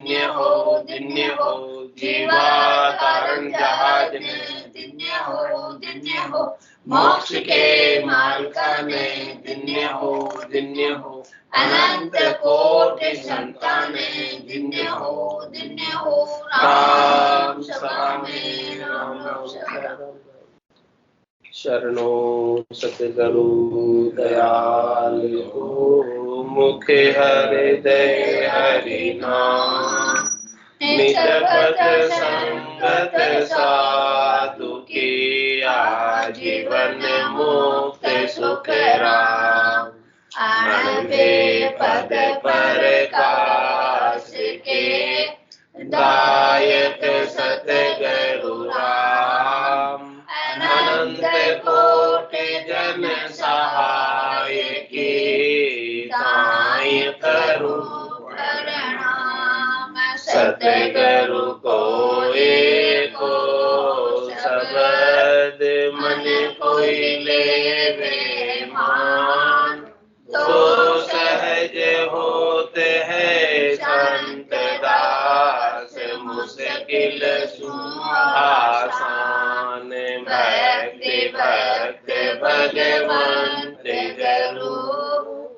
दिन्य हो दिन्य हो, जीवा कारण जहाज ने दिन्य हो, मोक्ष के मार्ग ने दिन्य हो, अनंत कोटि संताने दिन्य हो, राम सभा में राम शरणो सतगुरु दयाल हो, मुखे हृदय हरि नाम, निज पद संगत साधु की आजीवन मुक्त सुख राम, अणबे पद प्रकाश के दायक सतगुरु राम, अनंत कोटि जन सहाय की ताई करूं प्रणाम, सतगुरु को एको शब्द मन कोई लेवे मान, तो सहज होते हैं संत दास मुश्किल सुहासान, भक्ति भक्त भगवंत गुरु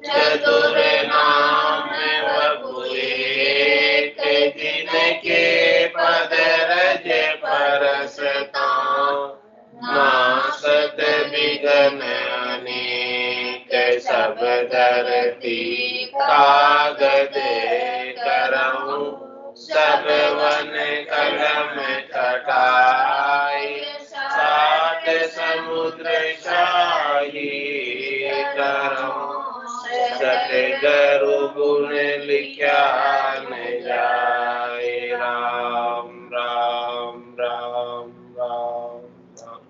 चतुर नाम वपु एक, जिनके पद रज परसता नासत विघ्न अनेक, सब धरती कागद करऊं सब वन कलम कटाई, सात समुद्र शाही करऊं सतगुरु गुण लिखा न जाए, राम राम राम राम राम।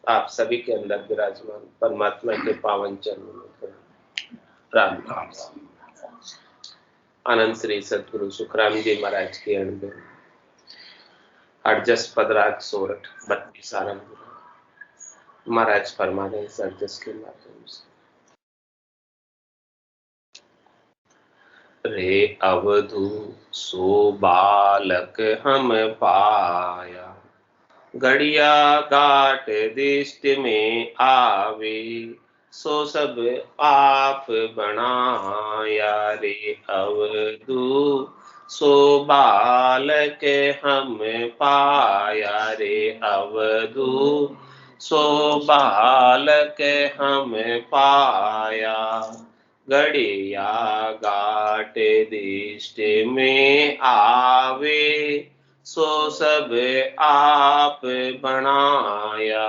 आप सभी के अंदर विराजमान परमात्मा के पावन चरणों में राम राम। आनंद श्री सतगुरु सुखराम जी महाराज की अणबे अड़जस पदराग सोरठ 32 आरंभ महाराज फरमा रहे हैं अड़जस के माध्यम से। रे अवधू सो बालक हम पाया, गड़िया गाट दिष्ट में आवे, सो सब आप बनाया। रे अवधू सो बालक हम पाया, रे अवधू सो बालक हम पाया, गड़िया गाट दिष्ट में आवे, सो सब आप बनाया।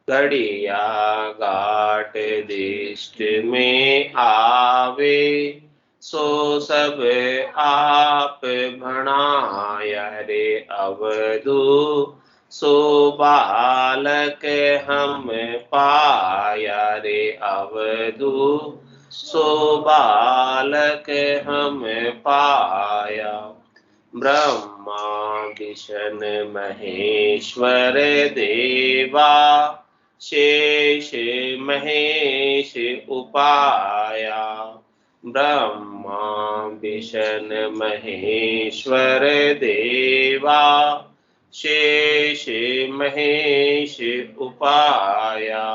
गड़िया गाट दिष्ट में आवे, सो सब आप बनाया। रे अवधू सो बालक हम पाया, रे अवधू सो बालक हम पाया। ब्रह्मा विष्णु महेश्वर देवा, शेष महेश उपाया। ब्रह्मा विष्णु महेश्वर देवा, शेष महेश उपाया।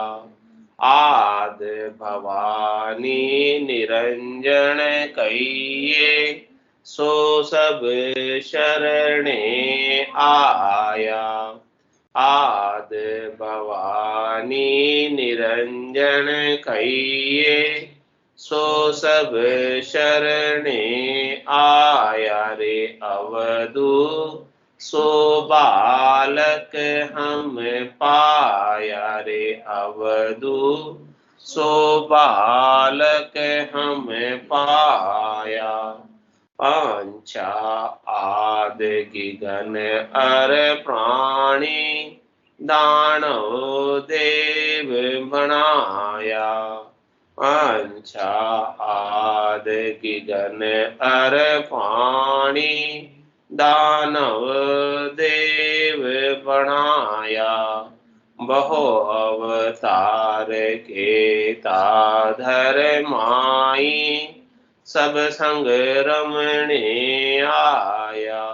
आद भवानी निरंजन कहिए, सो सब शरणे आया। आद भवानी निरंजन कहिए, सो सब शरणे आया। रे अवधू सो बालक हम पाया, रे अवधू सो बालक हम पाया। पंचा आद गिगन अर प्राणी, दानव देव बनाया। पंचा आद गिगन अर प्राणी, दानव देव बनाया। बहु अवतार के ताधर माई, सब संग रमणे आया,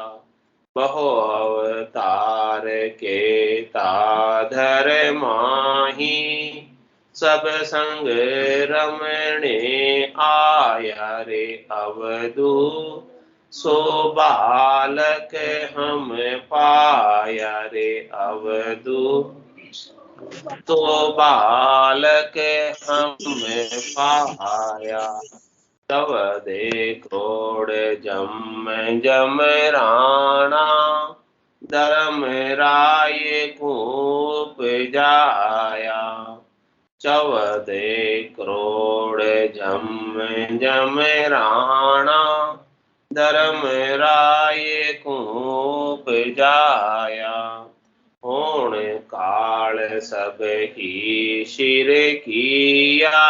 बहु अवतार के ताधर माही, सब संग रमणे आया रे अवधू, सो बालक हम पाया रे अवधू, तो बालक हम पाया। तव दे क्रोड़ जम जम राणा, धर्म राय कूप जाया। चौदह करोड़ जम जम राणा, धर्म राय कूप जाया। होण काल सब ही शिर किया,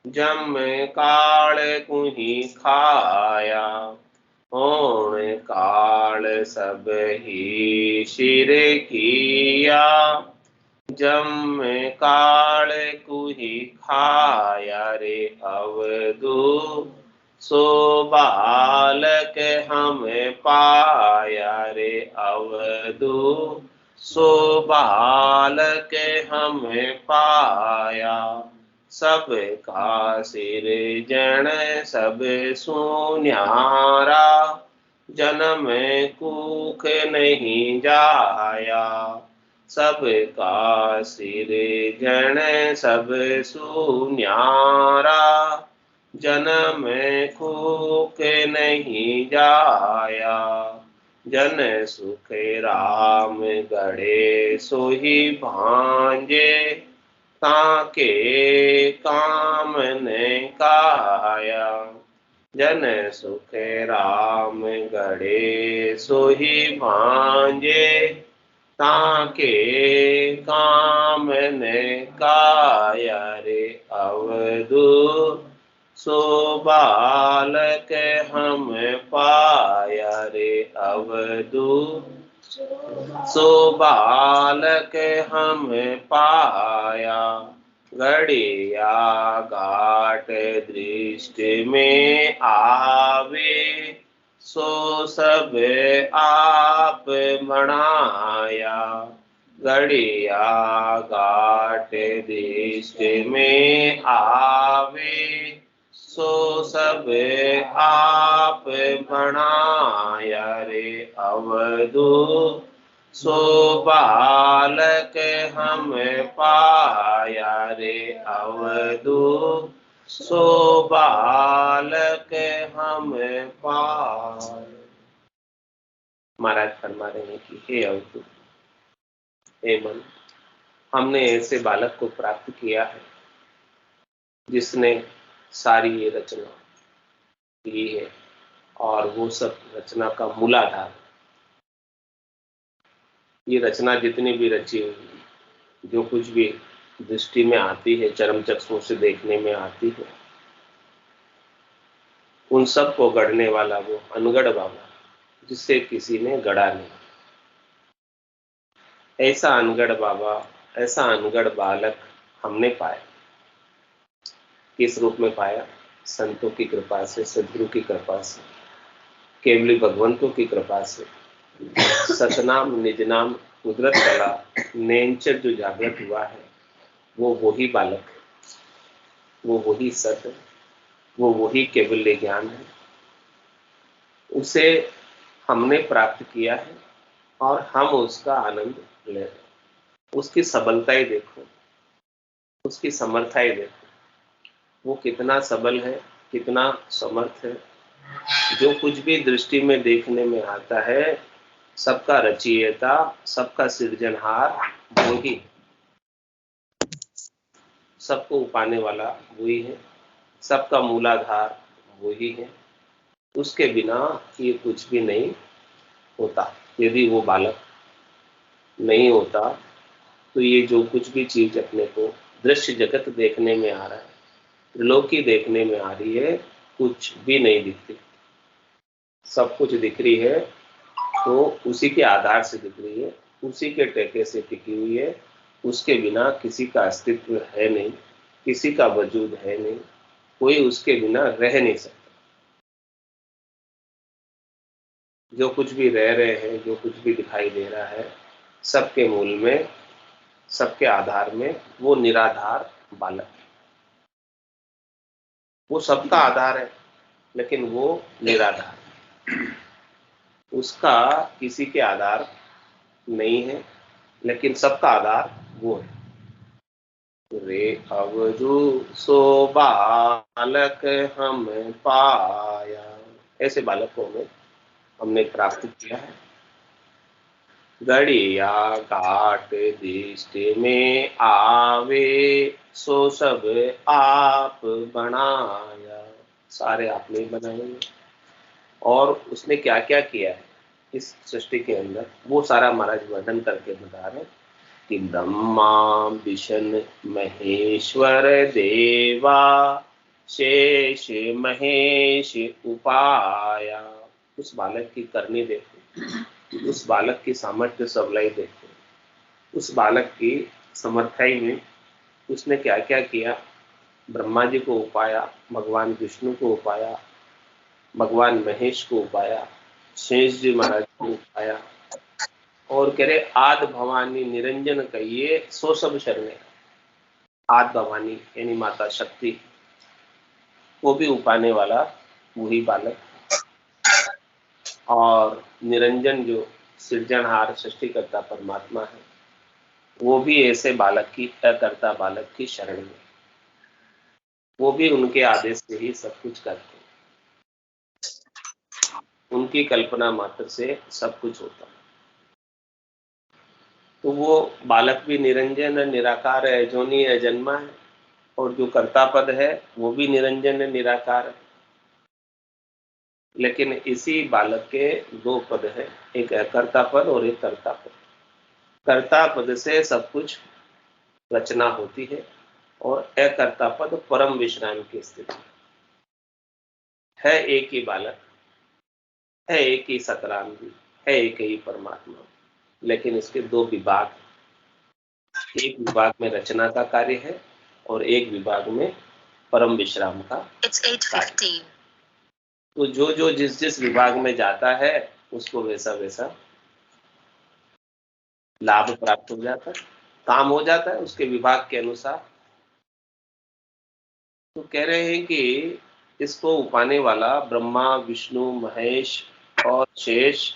जम काल कुहि खाया। होण काल सब ही शिर किया, जम काल कुहि खाया रे अवधू, सो बालक हम पाया रे अवधू, सो बालक हम पाया। सब का सिर जन सब सुन्यारा, जन्म कूख नहीं जाया। सब का सिर जन सब सुन्यारा, जन्म कूख नहीं जाया। जन सुख राम गढ़े सोही भांजे, ताके काम ने काया। जन सुख राम गढ़े सोही भांजे, ताके काम ने काया रे अवधू, सो बालक हम पाया रे अवधू, सो बालक हम पाया। घड़िया घाट दृष्टि में आवे, सो सब आप बनाया। घड़िया घाट दृष्टि में आवे, सो सब आप बनाया रे अवधू, सो बालक हम पाया रे अवधू, सो बालक हम पाया। महाराज फरमा रहे कि हे अवधू, हे मन, हमने ऐसे बालक को प्राप्त किया है जिसने सारी ये रचना की है, और वो सब रचना का मूलाधार। ये रचना जितनी भी रची हुई, जो कुछ भी दृष्टि में आती है, चरम चक्षुओं से देखने में आती है, उन सब को गढ़ने वाला वो अनगढ़ बाबा, जिससे किसी ने गढ़ा नहीं। ऐसा अनगढ़ बाबा, ऐसा अनगढ़ बालक हमने पाया। किस रूप में पाया? संतों की कृपा से, सदगुरु की कृपा से, केवली भगवंतों की कृपा से। सतनाम निज नाम कुदरत कला नेंचर जो जागृत हुआ है, वो वही बालक है, वो वही सत, वो वही केवल्य ज्ञान है। उसे हमने प्राप्त किया है और हम उसका आनंद ले रहे हैं। उसकी सबलताएं देखो, उसकी समर्थाएं देखो, वो कितना सबल है, कितना समर्थ है। जो कुछ भी दृष्टि में देखने में आता है, सबका रचयिता, सबका सृजनहार वही, सबको उपाने वाला वही है, सबका मूलाधार वही है। उसके बिना ये कुछ भी नहीं होता। यदि वो बालक नहीं होता तो ये जो कुछ भी चीज अपने को दृश्य जगत देखने में आ रहा है, त्रिलोकी देखने में आ रही है, कुछ भी नहीं दिखती। सब कुछ दिख रही है तो उसी के आधार से दिख रही है, उसी के टेके से टिकी हुई है। उसके बिना किसी का अस्तित्व है नहीं, किसी का वजूद है नहीं, कोई उसके बिना रह नहीं सकता। जो कुछ भी रह रहे हैं, जो कुछ भी दिखाई दे रहा है, सबके मूल में, सबके आधार में वो निराधार बालक है। वो सबका आधार है, लेकिन वो निराधार है। उसका किसी के आधार नहीं है, लेकिन सबका आधार वो है। रे अवधू सो बालक हम पाया, ऐसे बालक को हमने प्राप्त किया है। गड़िया घाट दृष्टि में आवे, सो सब आप बनाया, सारे आपने ही बनाए हैं। और उसने क्या क्या किया है इस सृष्टि के अंदर, वो सारा महाराज वर्णन करके बता रहे कि ब्रह्मा विष्णु महेश्वर देवा, शेष महेश उपाया। उस बालक की करनी देखो, उस बालक की सामर्थ्य सबलाई देखो, उस बालक की समर्थाई में उसने क्या क्या किया। ब्रह्मा जी को उपाया, भगवान विष्णु को उपाया, भगवान महेश को उपाया, शेष जी महाराज को उपाया, और कह रहे आद भवानी निरंजन कहिए सो सब शरणे। आद भवानी यानी माता शक्ति को भी उपाने वाला वही बालक, और निरंजन जो सृजनहार सृष्टिकर्ता परमात्मा है, वो भी ऐसे बालक की, अकर्ता बालक की शरण में, वो भी उनके आदेश से ही सब कुछ करते हैं। उनकी कल्पना मात्र से सब कुछ होता है। तो वो बालक भी निरंजन है, निराकार है, अजोनी है, अजन्मा है, और जो कर्ता पद है वो भी निरंजन है, निराकार है। लेकिन इसी बालक के दो पद है, एक अकर्ता पद और एक कर्ता पद। कर्ता पद से सब कुछ रचना होती है, और अकर्ता पद परम विश्राम की स्थिति है। एक ही बालक है, एक ही सतरांगी है, एक ही परमात्मा, लेकिन इसके दो विभाग। एक विभाग में रचना का कार्य है और एक विभाग में परम विश्राम का कार्य। तो जो जो जिस जिस विभाग में जाता है उसको वैसा वैसा लाभ प्राप्त हो जाता है, काम हो जाता है उसके विभाग के अनुसार। तो कह रहे हैं कि इसको उपाने वाला ब्रह्मा विष्णु महेश और शेष,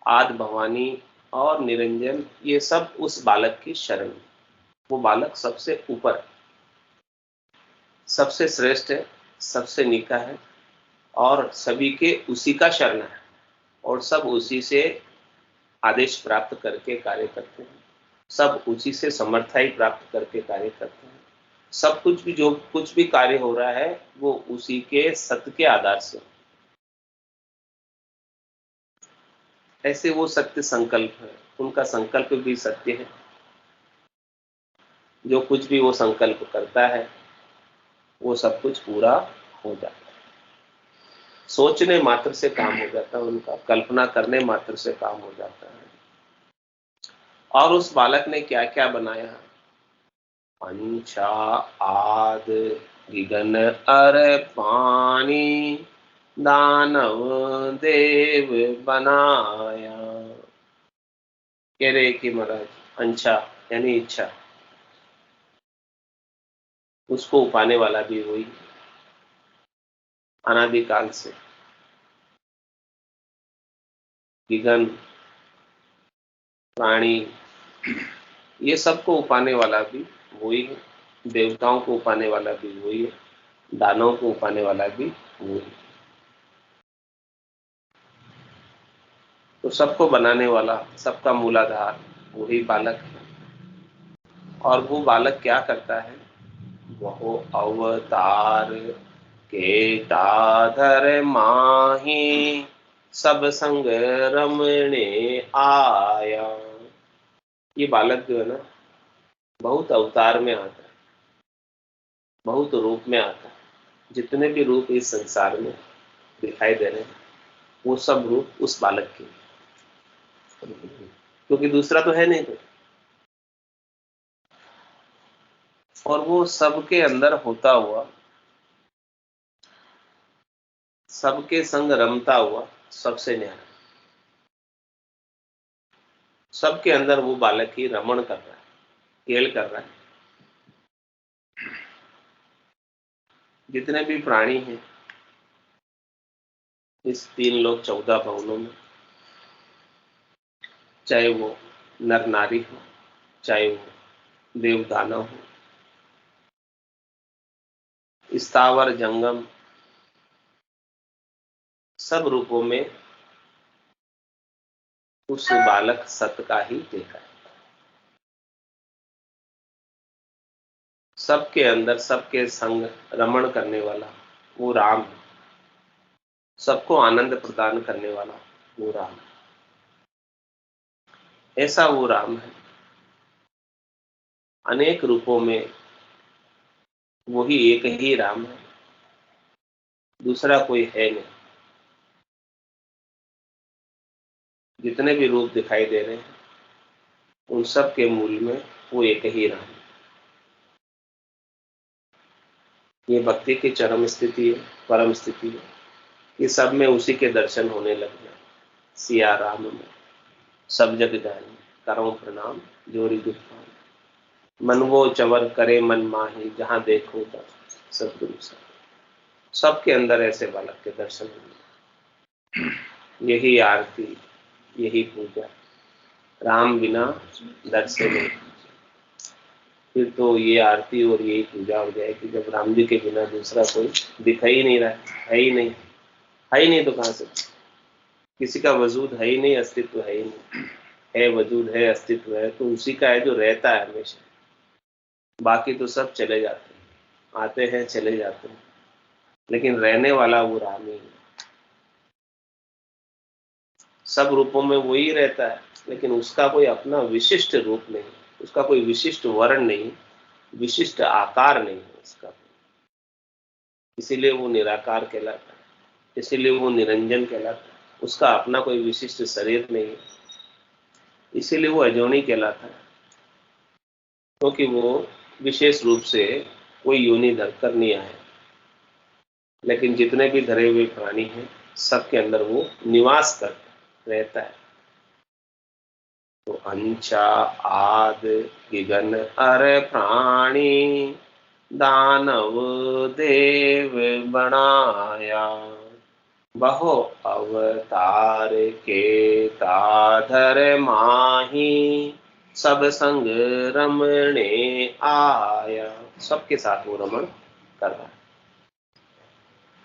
आद भवानी और निरंजन, ये सब उस बालक की शरण। वो बालक सबसे ऊपर, सबसे श्रेष्ठ है, सबसे नीका है, और सभी के उसी का शरण है, और सब उसी से आदेश प्राप्त करके कार्य करते हैं, सब उसी से समर्थाई प्राप्त करके कार्य करते हैं। सब कुछ भी, जो कुछ भी कार्य हो रहा है वो उसी के सत्य के आधार से। ऐसे वो सत्य संकल्प है, उनका संकल्प भी सत्य है। जो कुछ भी वो संकल्प करता है वो सब कुछ पूरा हो जाता है। सोचने मात्र से काम हो जाता है उनका, कल्पना करने मात्र से काम हो जाता है। और उस बालक ने क्या क्या बनाया। पंचा आद गिगन अर पानी, दानव देव बनाया। कह रहे कि महाराज अंशा यानी इच्छा, उसको उपाने वाला भी वही, अनादिकाल से। गिगन प्राणी ये सबको उपाने वाला भी वही है, देवताओं को उपाने वाला भी वही है, दानवों को उपाने वाला भी वही है। तो सबको बनाने वाला, सबका मूलाधार वही बालक है। और वो बालक क्या करता है, वो अवतार के ताधर माही, सब संग रमणे आया। ये बालक जो है ना, बहुत अवतार में आता है, बहुत रूप में आता है। जितने भी रूप इस संसार में दिखाई दे रहे हैं वो सब रूप उस बालक के, क्योंकि दूसरा तो है नहीं कोई। और वो सबके अंदर होता हुआ, सबके संग रमता हुआ, सबसे न्यारा, सबके अंदर वो बालक ही रमण कर रहा है, खेल कर रहा है। जितने भी प्राणी हैं इस 3 लोक 14 भवनों में, चाहे वो नर नारी हो, चाहे वो देव दानव हो, स्थावर जंगम, सब रूपों में उस बालक सत का ही देखा है। सबके अंदर सबके संग रमण करने वाला वो राम है, सबको आनंद प्रदान करने वाला वो राम है। ऐसा वो राम है, अनेक रूपों में वही एक ही राम है, दूसरा कोई है नहीं। जितने भी रूप दिखाई दे रहे हैं उन सब के मूल में वो एक ही राम है। ये भक्ति की चरम स्थिति है, परम स्थिति है। ये सब में उसी के दर्शन होने लग जाए। सिया राम में सब जग जानी, करो प्रणाम जोरी दुख पानी। मन वो चवर करे मन माही, जहां देखो सतगुरु सब। सबके अंदर ऐसे बालक के दर्शन होंगे। यही आरती, यही पूजा, राम बिना दर्शन नहीं। फिर तो ये आरती और यही पूजा हो जाएगी जब राम जी के बिना दूसरा कोई दिखाई ही नहीं रहा है ही नहीं। है ही नहीं तो कहां से? किसी का वजूद है ही नहीं, अस्तित्व है ही नहीं। है वजूद है, अस्तित्व है तो उसी का है जो रहता है हमेशा। बाकी तो सब चले जाते हैं, आते हैं चले जाते हैं, लेकिन रहने वाला वो राम ही है। सब रूपों में वही रहता है, लेकिन उसका कोई अपना विशिष्ट रूप नहीं, उसका कोई विशिष्ट वर्ण नहीं, विशिष्ट आकार नहीं है उसका। इसीलिए वो निराकार कहलाता है, इसीलिए वो निरंजन कहलाता है। उसका अपना कोई विशिष्ट शरीर नहीं है, इसीलिए वो अजोनी कहलाता है, क्योंकि वो विशेष रूप से कोई योनि धरकर नहीं आया। लेकिन जितने भी धरे हुए प्राणी हैं सबके अंदर वो निवास करता रहता है। तो अंचा आद गिगन अर प्राणी, दानव देव बनाया। बहु अवतार के ताधर माही, सब संग रमणे आया। सबके साथ वो रमण कर रहा है,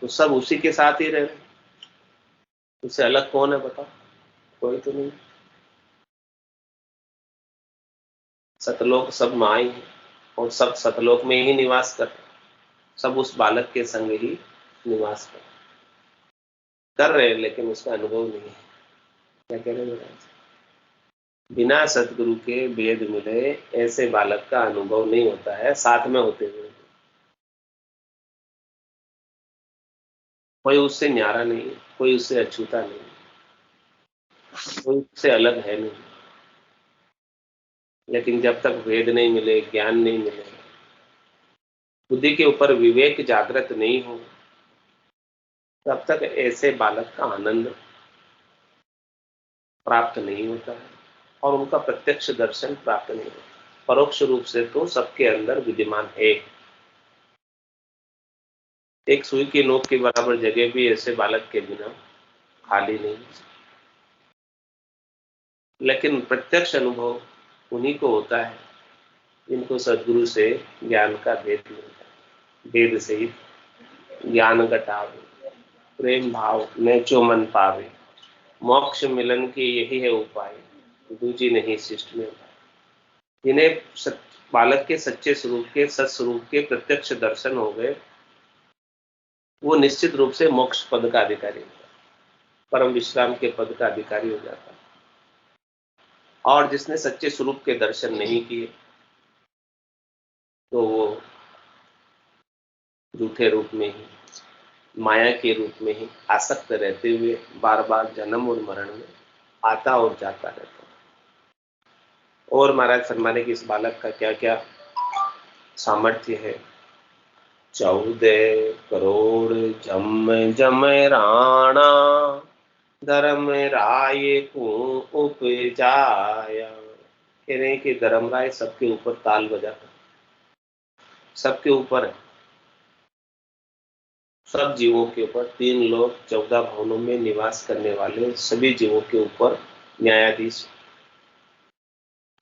तो सब उसी के साथ ही रह रहे। उससे अलग कौन है बताओ? कोई तो नहीं। सतलोक सब माई है और सब सतलोक में ही निवास कर, सब उस बालक के संग ही निवास कर रहे हैं, लेकिन उसका अनुभव नहीं है। क्या कह रहे हैं? बिना सतगुरु के वेद मिले ऐसे बालक का अनुभव नहीं होता है साथ में होते हुए। कोई उससे न्यारा नहीं, कोई उससे अछूता नहीं, कोई उससे अलग है नहीं। लेकिन जब तक वेद नहीं मिले, ज्ञान नहीं मिले, बुद्धि के ऊपर विवेक जागृत नहीं हो, तब तक ऐसे बालक का आनंद प्राप्त नहीं होता है और उनका प्रत्यक्ष दर्शन प्राप्त नहीं होता। परोक्ष रूप से तो सबके अंदर विद्यमान है। एक सुई की नोक के बराबर जगह भी ऐसे बालक के बिना खाली नहीं। लेकिन प्रत्यक्ष अनुभव उन्हीं को होता है जिनको सद्गुरु से ज्ञान का भेद मिलता है। भेद से ही ज्ञान घटावे, प्रेम भाव में जो मन पावे, मोक्ष मिलन की यही है उपाय, दूजी नहीं शिष्ट में। जिन्हें बालक के सच्चे स्वरूप के, सत्स्वरूप के प्रत्यक्ष दर्शन हो गए, वो निश्चित रूप से मोक्ष पद का अधिकारी होता है, परम विश्राम के पद का अधिकारी हो जाता है। और जिसने सच्चे स्वरूप के दर्शन नहीं किए तो वो झूठे रूप में ही, माया के रूप में ही आसक्त रहते हुए बार बार जन्म और मरण में आता और जाता रहता है। और महाराज फरमाने की इस बालक का क्या क्या सामर्थ्य है। 14 करोड़ जम जम राणा, धर्म राय को उपजाया। कह रहे हैं कि धर्मराय सबके ऊपर ताल बजाता, सबके ऊपर है, सब जीवों के ऊपर, 3 लोग 14 भवनों में निवास करने वाले सभी जीवों के ऊपर न्यायाधीश,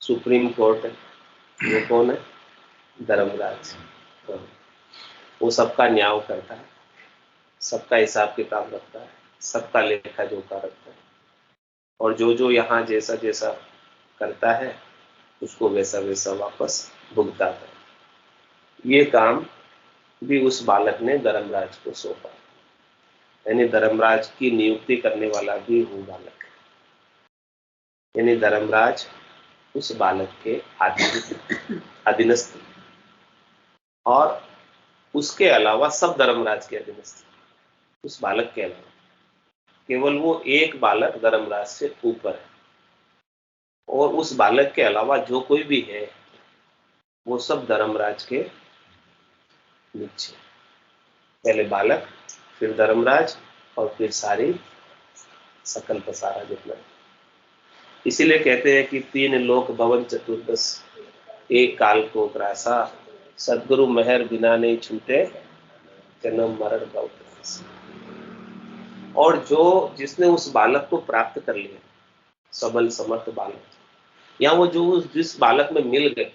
सुप्रीम कोर्ट है। वो कौन है? धर्मराज। तो वो सबका न्याय करता है, सबका हिसाब किताब रखता है, सबका लेखा जोखा रखता है, और जो जो यहाँ जैसा जैसा करता है उसको वैसा वैसा वापस भुगताता है। ये काम भी उस बालक ने धर्मराज को सौंपा, यानी धर्मराज की नियुक्ति करने वाला भी वो बालक है, यानी धर्मराज उस बालक के अधीनस्थ, और उसके अलावा सब धर्मराज के अधीनस्थ, उस बालक के अलावा केवल वो एक बालक धर्मराज से ऊपर है, और उस बालक के अलावा जो कोई भी है वो सब धर्मराज के नीचे। पहले बालक, फिर धर्मराज, और फिर सारी सकल पसारा जितना। इसीलिए कहते हैं कि 3 लोक भवन चतुर्दश, एक काल को ग्रासा, सदगुरु मेहर बिना नहीं छूटे, जन्म मरण का उपरास। और जो जिसने उस बालक को प्राप्त कर लिया, सबल समर्थ बालक, या वो जो जिस बालक में मिल गए,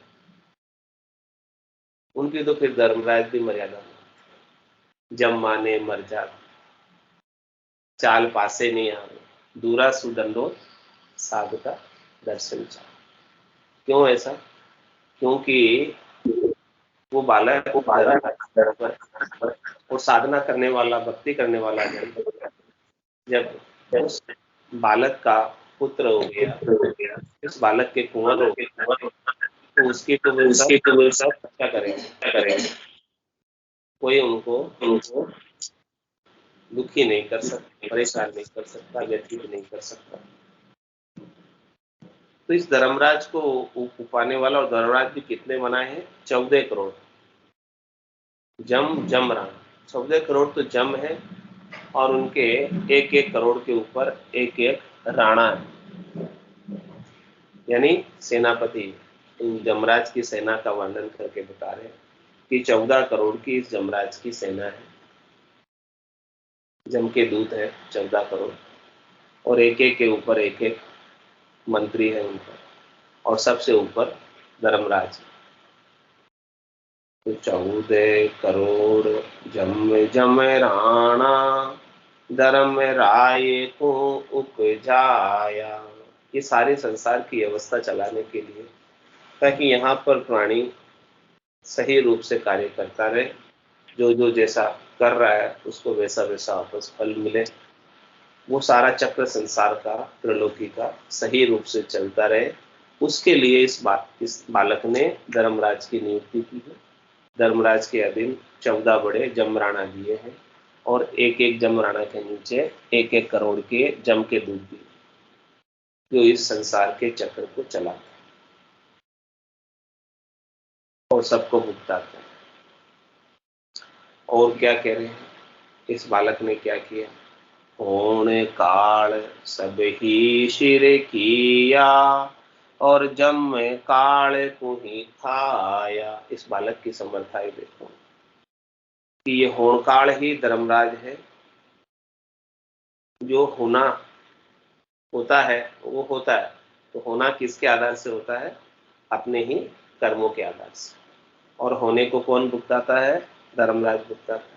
उनकी तो फिर धर्मराज भी मर्यादा नहीं। जब माने मर जा, चाल पासे नहीं आवे, दूरा सुदंडो साधु का दर्शन चाह। क्यों ऐसा? क्योंकि वो बालक वो साधना करने वाला, भक्ति करने वाला जन जब उस बालक का पुत्र हो गया, इस बालक के कुंवर हो गया, तो उसकी तो वो सब क्या करेंगे? कोई उनको दुखी नहीं कर सकता, परेशान नहीं कर सकता, व्यतीत नहीं कर सकता। तो इस धर्मराज को उपाने वाला, और धर्मराज भी कितने बनाए हैं? 14 करोड़। जम राणा 14 करोड़ तो जम है, और उनके 1-1 करोड़ के ऊपर 1-1 राणा है, यानी सेनापति। जमराज की सेना का वर्णन करके बता रहे हैं कि 14 करोड़ की इस जमराज की सेना है। जम के दूत है 14 करोड़, और 1-1 के ऊपर 1-1 मंत्री है उनका, और सबसे ऊपर धर्मराज। तो 14 करोड़ जम राणा, धर्म राय को उपजाया। ये सारे संसार की व्यवस्था चलाने के लिए, ताकि यहाँ पर प्राणी सही रूप से कार्य करता रहे, जो जो जैसा कर रहा है उसको वैसा वैसा वापस फल मिले, वो सारा चक्र संसार का, त्रिलोकी का सही रूप से चलता रहे। उसके लिए इस बालक ने धर्मराज की नियुक्ति की है। धर्मराज के अधीन 14 बड़े जमराणा दिए हैं, और 1-1 जमराणा के नीचे 1-1 करोड़ के जम के दूत दिए, जो इस संसार के चक्र को चलाते हैं और सबको भुगताते हैं। और क्या कह रहे हैं? इस बालक ने क्या किया? होण काल सब ही सिर किया, और जम काल को ही खाया। इस बालक की समर्थाई देखो कि ये होण काल ही धर्मराज है। जो होना होता है वो होता है, तो होना किसके आधार से होता है? अपने ही कर्मों के आधार से। और होने को कौन भुगताता है? धर्मराज भुगताता है।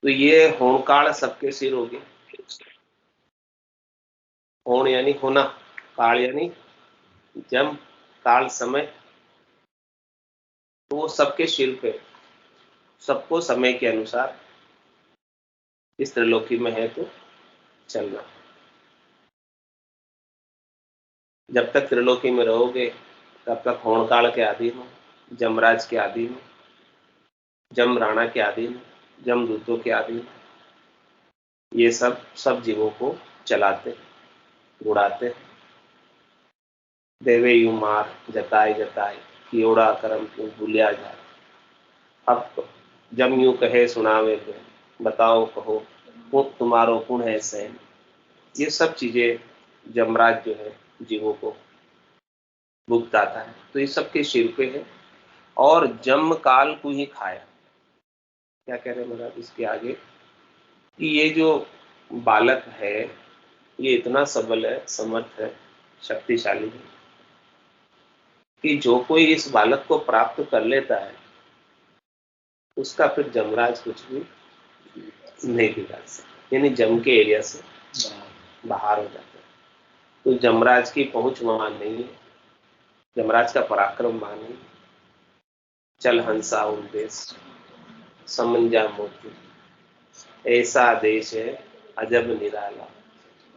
तो ये होणकाल सबके सिर हो गए। होण यानी होना, काल यानी जम, काल समय, तो वो सबके सिर पे, सबको समय के अनुसार इस त्रिलोकी में है तो चलना। जब तक त्रिलोकी में रहोगे तब तक होणकाल के अधीन हो, जमराज के अधीन हो, जम राणा के अधीन, जमदूतों के अधीन। ये सब जीवों को चलाते, उड़ाते। देवे यू मार जताए जताए, कियोड़ा करम क्यों भूलिया जाए। अब जम यूं कहे सुनावे, बताओ कहो वो तुम्हारो गुण है सहन। ये सब चीजें जमराज जो है जीवों को भुगताता है, तो ये सबके सिर पे है। और जम काल को ही खाया। क्या कह रहे हैं महाराज इसके आगे कि ये जो बालक है ये इतना सबल है, समर्थ है, शक्तिशाली है कि जो कोई इस बालक को प्राप्त कर लेता है उसका फिर जमराज कुछ भी नहीं बिगाड़ सकता, यानी जम के एरिया से बाहर हो जाता है। तो जमराज की पहुंच वहां नहीं है, जमराज का पराक्रम वहां नहीं। चल हंसा उदेश समंजा मोती, ऐसा देश है अजब निराला,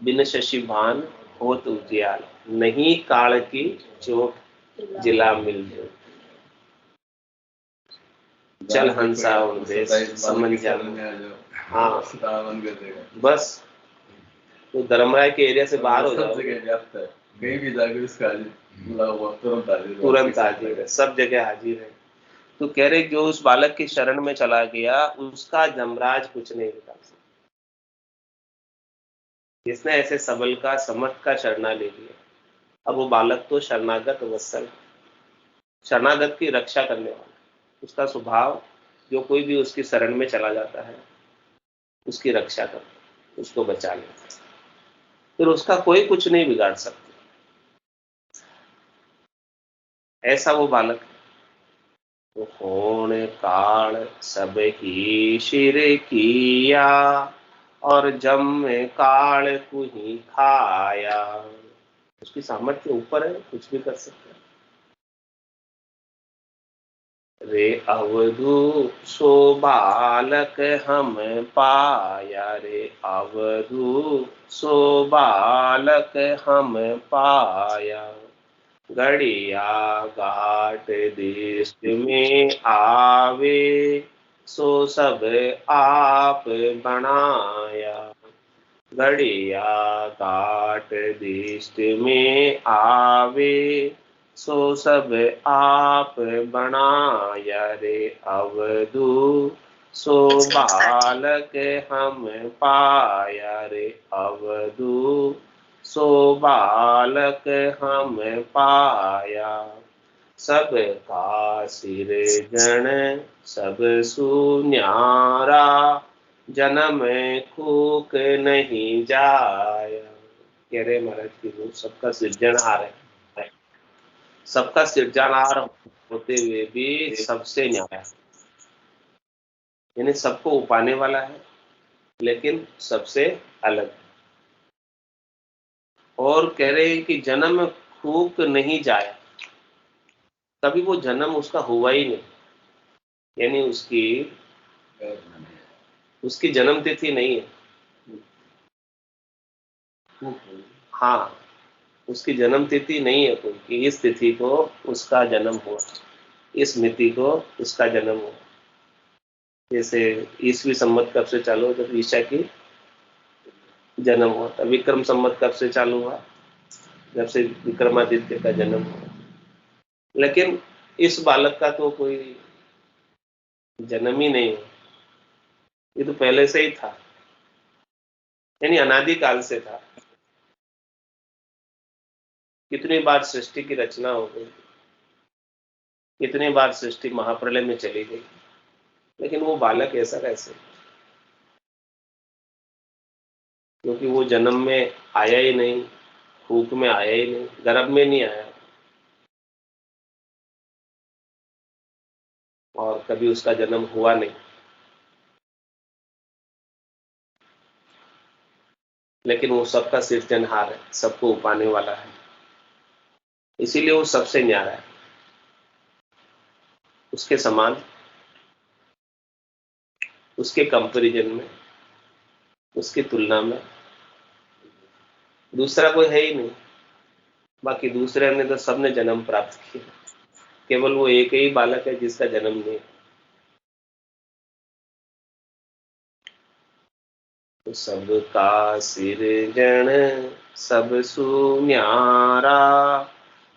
बिन शशि भान होत उजियाला, नहीं काल की चोट जिला मिल जो। चल हंसा उदेश समंजा, हाँ बस तो धर्मराय के एरिया से बाहर हो जाओ, कहीं भी जाकर इसका तुरंत हाजिर है, सब जगह हाजिर है। तो कह रहे जो उस बालक की शरण में चला गया उसका जमराज कुछ नहीं बिगाड़ सकता। जिसने ऐसे सबल का समर्थ का शरणा ले लिया, अब वो बालक तो शरणागत वत्सल, शरणागत की रक्षा करने वाला, उसका स्वभाव जो कोई भी उसकी शरण में चला जाता है उसकी रक्षा करता, उसको बचा लेता, फिर उसका कोई कुछ नहीं बिगाड़ सकता। ऐसा वो बालक है। तो कौन काल सब ही शिर किया, और जम काल को ही खाया। उसकी सामर्थ्य ऊपर है, कुछ भी कर सकता है। रे अवधू सो बालक हम पाया, रे अवधू सो बालक हम पाया, गड़िया घाट देश में आवे, सो सब आप बनाया, गड़िया घाट देश में आवे, सो सब आप बनाया, रे अवधू सो बालक हम पाया, रे अवधू सो बालक हम पाया, सब का सिर जन सब सुन्यारा, जन्म कूक नहीं जाया। कह रहे महाराज की वो सबका सृजनहार है, सबका सृजनहार होते हुए भी सबसे न्यारा, यानी सबको उपाने वाला है लेकिन सबसे अलग। और कह रहे हैं कि जन्म कूक नहीं जाया, कभी वो जन्म उसका हुआ ही नहीं, यानी उसकी जन्म तिथि नहीं है। हाँ, उसकी जन्म तिथि नहीं है कोई कि इस तिथि को उसका जन्म हुआ, इस मिति को उसका जन्म हुआ। जैसे ईसवी संमत कब से चालू हुआ, जब ईशा की जन्म हुआ था। विक्रम संमत कब से चालू हुआ, जब से विक्रमादित्य का जन्म हुआ। लेकिन इस बालक का तो कोई जन्म ही नहीं हुआ, ये तो पहले से ही था, यानी अनादि काल से था। कितनी बार सृष्टि की रचना हो गई, कितनी बार सृष्टि महाप्रलय में चली गई, लेकिन वो बालक ऐसा कैसे, क्योंकि वो जन्म में आया ही नहीं, भूख में आया ही नहीं, गर्भ में नहीं आया, और कभी उसका जन्म हुआ नहीं। लेकिन वो सबका सृजनहार है, सबको उपाने वाला है, इसीलिए वो सबसे न्यारा है। उसके समान, उसके कंपैरिजन में, उसकी तुलना में दूसरा कोई है ही नहीं। बाकी दूसरे ने तो सबने जन्म प्राप्त किया, केवल वो एक ही बालक है जिसका जन्म नहीं। तो सबका सिरजन सब सुन्यारा,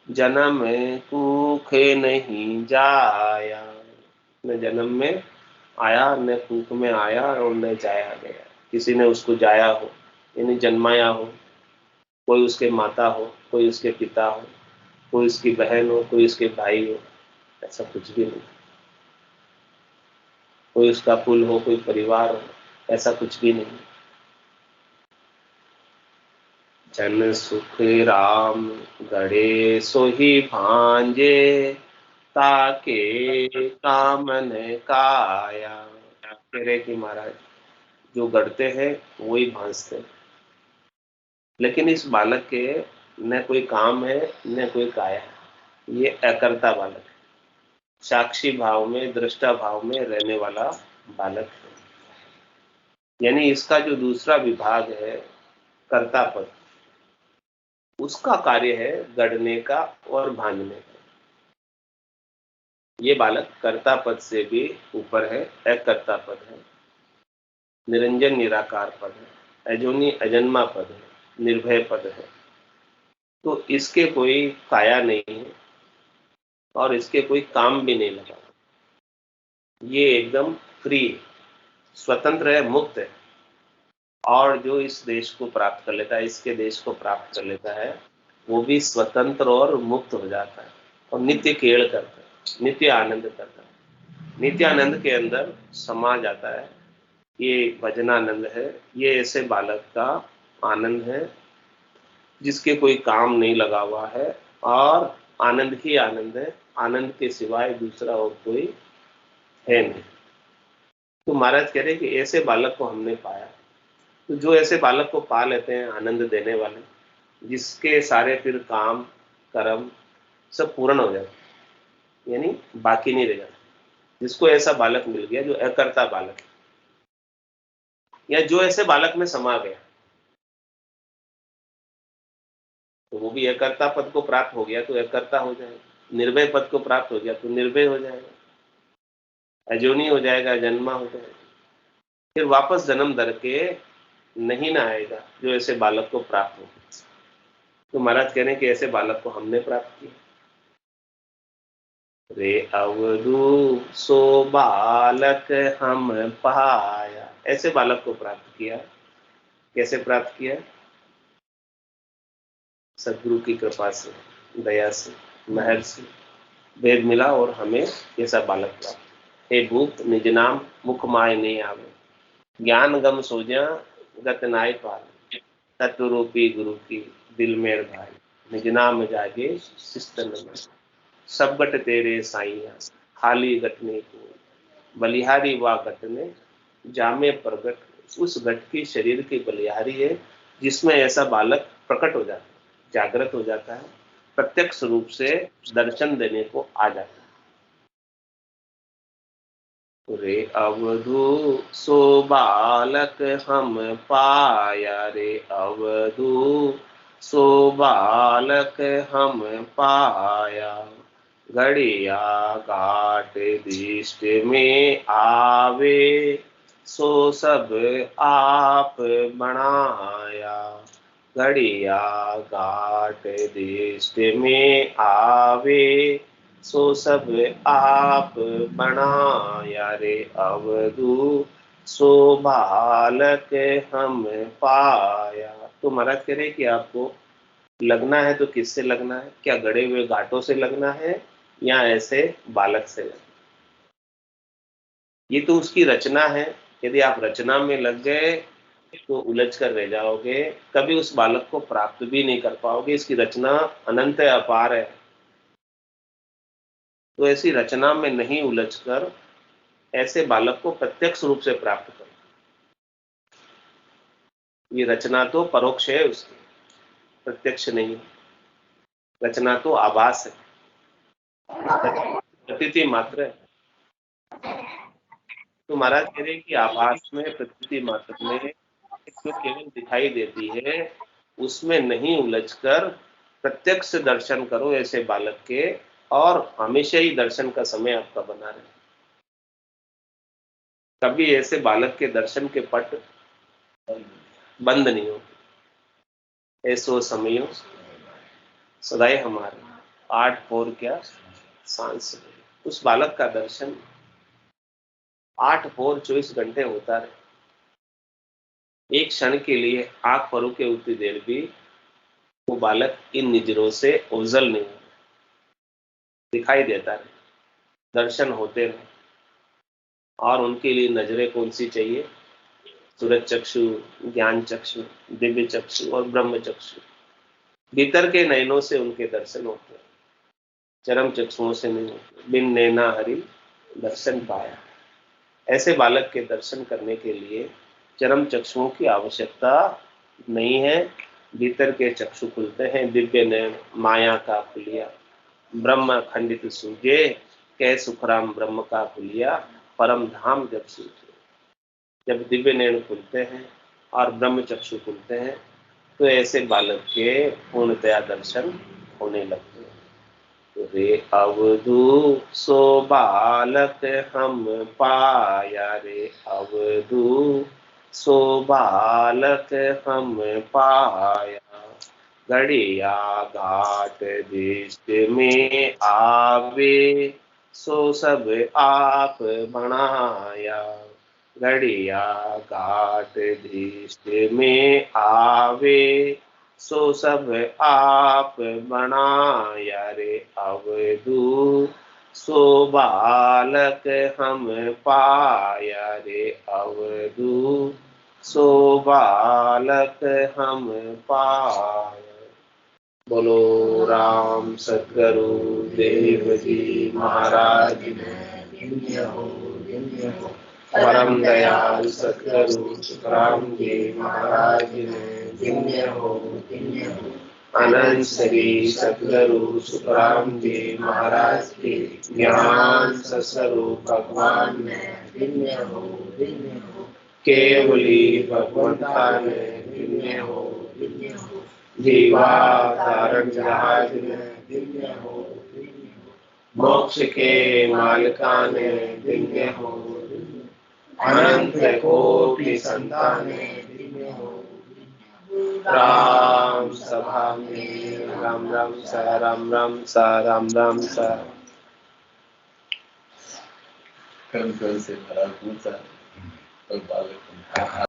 जन्म कूख नहीं जाया। न जन्म में आया, न कूख में आया, और न जाया गया। किसी ने उसको जाया हो, यानी जन्माया हो, कोई उसके माता हो, कोई उसके पिता हो, कोई उसकी बहन हो, कोई उसके भाई हो, ऐसा कुछ भी नहीं। कोई उसका कुल हो, कोई परिवार हो, ऐसा कुछ भी नहीं। जन सुख राम गढ़े सोही भांजे, ताके कामन काया। कह रहे कि महाराज जो गढ़ते हैं वही भांजते हैं, लेकिन इस बालक के न कोई काम है न कोई काया है। ये अकर्ता बालक है, साक्षी भाव में, दृष्टा भाव में रहने वाला बालक है। यानी इसका जो दूसरा विभाग है कर्ता पद, उसका कार्य है गढ़ने का और भांजने का। ये बालक कर्ता पद से भी ऊपर है, अकर्ता पद है, निरंजन निराकार पद है, अजोनी अजन्मा पद है, निर्भय पद है। तो इसके कोई काया नहीं है और इसके कोई काम भी नहीं लगा। ये एकदम फ्री, स्वतंत्र है, मुक्त है। और जो इस देश को प्राप्त कर लेता है, इसके देश को प्राप्त कर लेता है, वो भी स्वतंत्र और मुक्त हो जाता है और नित्य खेल करता है, नित्य आनंद करता है। नित्य आनंद के अंदर समा जाता है। ये भजनानंद है, ये ऐसे बालक का आनंद है जिसके कोई काम नहीं लगा हुआ है और आनंद ही आनंद है, आनंद के सिवाय दूसरा और कोई है नहीं। तो महाराज कह रहे कि ऐसे बालक को हमने पाया। तो जो ऐसे बालक को पा लेते हैं आनंद देने वाले, जिसके सारे फिर काम कर्म सब पूर्ण हो जाते, यानी बाकी नहीं रह जाता, जिसको ऐसा बालक मिल गया जो अकर्ता बालक है, या जो ऐसे बालक में समा गया, तो वो भी अकर्ता पद को प्राप्त हो गया तो अकर्ता हो जाएगा, निर्भय पद को प्राप्त हो गया तो निर्भय हो जाएगा, अजोनी हो जाएगा, जन्मा हो जाएगा। फिर वापस जन्म धर के नहीं ना आएगा जो ऐसे बालक को प्राप्त हो। तो महाराज कह रहे हैं कि ऐसे बालक को हमने प्राप्त किया। रे अवधू सो बालक हम पाया, ऐसे बालक को प्राप्त किया। कैसे प्राप्त किया? सदगुरु की कृपा से, दया से, महर से भेद मिला और हमें ऐसा बालक प्राप्त। हे भूत निज नाम मुख माय नहीं आवे, ज्ञान गम सोजा गत नाय पाल, तत्व रूपी गुरु की दिल में भाई, निज नाम जागे शिस्तन में, सब गट तेरे साइया खाली गटने को, बलिहारी वा गटने जामे प्रगट। उस गट की शरीर की बलिहारी है जिसमें ऐसा बालक प्रकट हो जाता है, जागृत हो जाता है, प्रत्यक्ष रूप से दर्शन देने को आ जाता है। रे अवधू सो बालक हम पाया, रे अवधू सो बालक हम पाया, घड़िया घाट दृष्ट में आवे, सो सब आप बनाया। घड़िया घाट दृष्ट में आवे, सो सब आप बनाया, रे अवधू सो बालक हम पाया। तो महाराज कह रहे कि आपको लगना है तो किससे लगना है? क्या गड़े हुए घाटों से लगना है या ऐसे बालक से लगना? ये तो उसकी रचना है। यदि आप रचना में लग गए तो उलझ कर रह जाओगे, कभी उस बालक को प्राप्त भी नहीं कर पाओगे। इसकी रचना अनंत है, अपार है। तो ऐसी रचना में नहीं उलझकर ऐसे बालक को प्रत्यक्ष रूप से प्राप्त करो। ये रचना तो परोक्ष है उसकी, प्रत्यक्ष नहीं। रचना तो आभास है, प्रतीति मात्र है। तो महाराज कह रहे हैं कि आभास में, प्रतीति मात्र में जो केवल दिखाई देती है उसमें नहीं उलझकर प्रत्यक्ष दर्शन करो ऐसे बालक के, और हमेशा ही दर्शन का समय आपका बना रहे। कभी ऐसे बालक के दर्शन के पट बंद नहीं होते। ऐसो समयो सदाई हमारे 8 4 क्या सांस, उस बालक का दर्शन 8 4 24 घंटे होता रहे। एक क्षण के लिए आंख परोके उतनी देर भी वो बालक इन नजरों से ओझल नहीं हो, दिखाई देता रहे, दर्शन होते रहे। और उनके लिए नजरें कौन सी चाहिए? सूरज चक्षु, ज्ञान चक्षु, दिव्य चक्षु और ब्रह्म चक्षु। भीतर के नयनों से उनके दर्शन होते हैं, चरम चक्षुओं से नहीं होते। बिन नैना हरि दर्शन पाया। ऐसे बालक के दर्शन करने के लिए चरम चक्षुओं की आवश्यकता नहीं है। भीतर के चक्षु खुलते हैं, दिव्य नयन माया का खुलिया, ब्रह्म खंडित सूझे, कै सुखराम ब्रह्म का खुलिया, परम धाम जब सूझे। जब दिव्य नयन खुलते हैं और ब्रह्म चक्षु खुलते हैं तो ऐसे बालक के पूर्णतया दर्शन होने लगते हैं। तो रे अवधू सो बालक हम पाया, रे अवधू सो बालक हम पाया, घड़िया घाट दृष्ट में आवे, सो सब आप बनाया। घड़िया घाट दृष्ट में आवे, सो सब आप बनाया, रे अवधू सो बालक हम पाया, रे अवधू सो बालक हम पाया। बोलो राम सतगुरु देव जी महाराज परम दयाल सतगुरु सुखराम जी महाराज ने अनंत श्री सतगुरु सुखराम जी महाराज के ज्ञान स्वरूप भगवान ने केवली भगवंता ने दिव्य हो जीवा धारण जहाज ने मोक्ष के मालिका ने दिव्य हो, अनंत कोटि संताने दिव्य हो। राम सभा में राम राम सा राम राम सा राम राम सा। कर्म से भरा पूछा और बालक